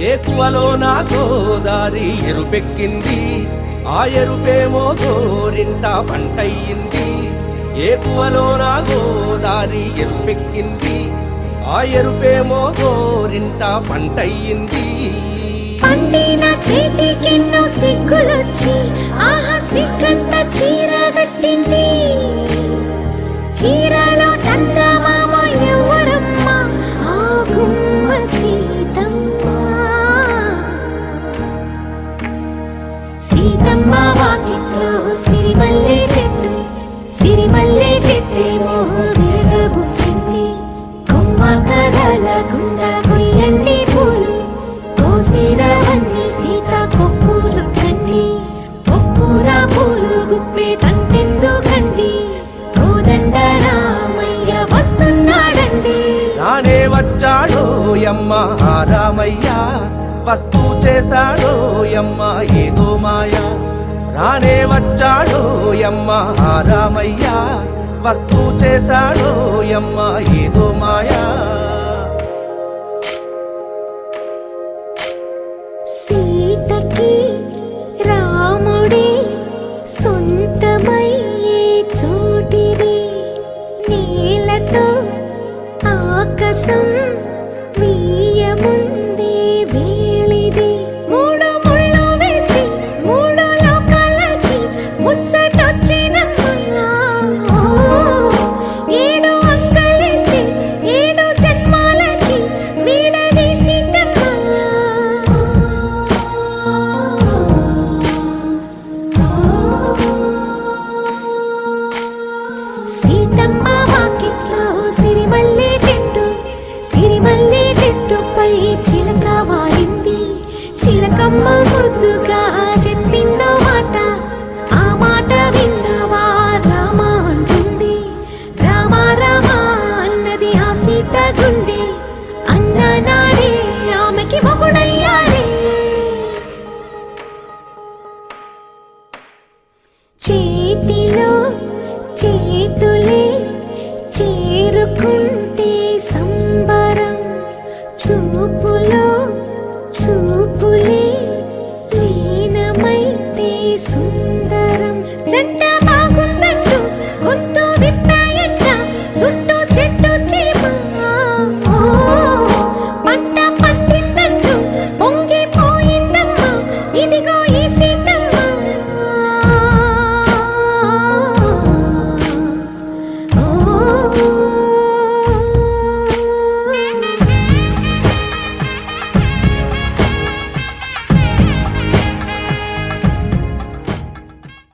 ఏకువలో నా గోదారి ఎరుపెక్కింది, ఆ ఎరుపేమో గోరింట పంటయ్యింది. ఏకువలో నా గోదారి ఎరుపెక్కింది, ఆ ఎరుపేమో గోరింట పంటయ్యింది. పండిన చేతికెన్నో సిగ్గులొచ్చి ఆహా సిగ్గంత చీర కట్టింది. చీరలో చందమామ ఎవరమ్మ, ఆ గుమ్మ సీతమ్మ. సీతమ్మ వాకిట్లో సిరిమల్లె చెట్టు, సిరిమల్లె చెట్టేమో విరగబూసింది. కొమ్మ కదలకుండా కొయ్యండి పూలు, కోసిరవన్నీ సీత కొప్పు చుట్టండి. కొప్పురా పూలు గుప్పే తంతెందుకండి, కోదండ రామయ్య వస్తున్నాడండి. రానే వచ్చాడో యమ్మ రామయ్య, వస్తూ చేశాడో యమ్మ ఏదో మాయా. రానే వచ్చాడో యమ్మ రామయ్య, వస్తూ చేశాడో యమ్మ ఏదో మాయా. సీతకి రాముడే సొంతమయ్యే చోటిది, నేలతో ఆకాశం వీయముందే వేళిది. మూడు ముళ్ళు వేస్తే మూడు లోకాలకి ముచ్చటొచ్చినమ్మా. ఏడు అంగలేస్తే ఏడు జన్మాలకి వీడదీసిందమ్మా. సీతమ్మ వాకిట్లో సిరిమల్లె చెట్టు, సిరిమల్లె చెట్టుపై చిలక వాలింది. చిలకమ్మ ముద్దుగా చెప్పిందో మాట, ఆ మాట విన్నవా రామ అంటుంది. రామ రామ అన్నది ఆ సీత గుండె, అన్న నాడే ఆమెకి మొగుడయ్యాడే. చేతిలో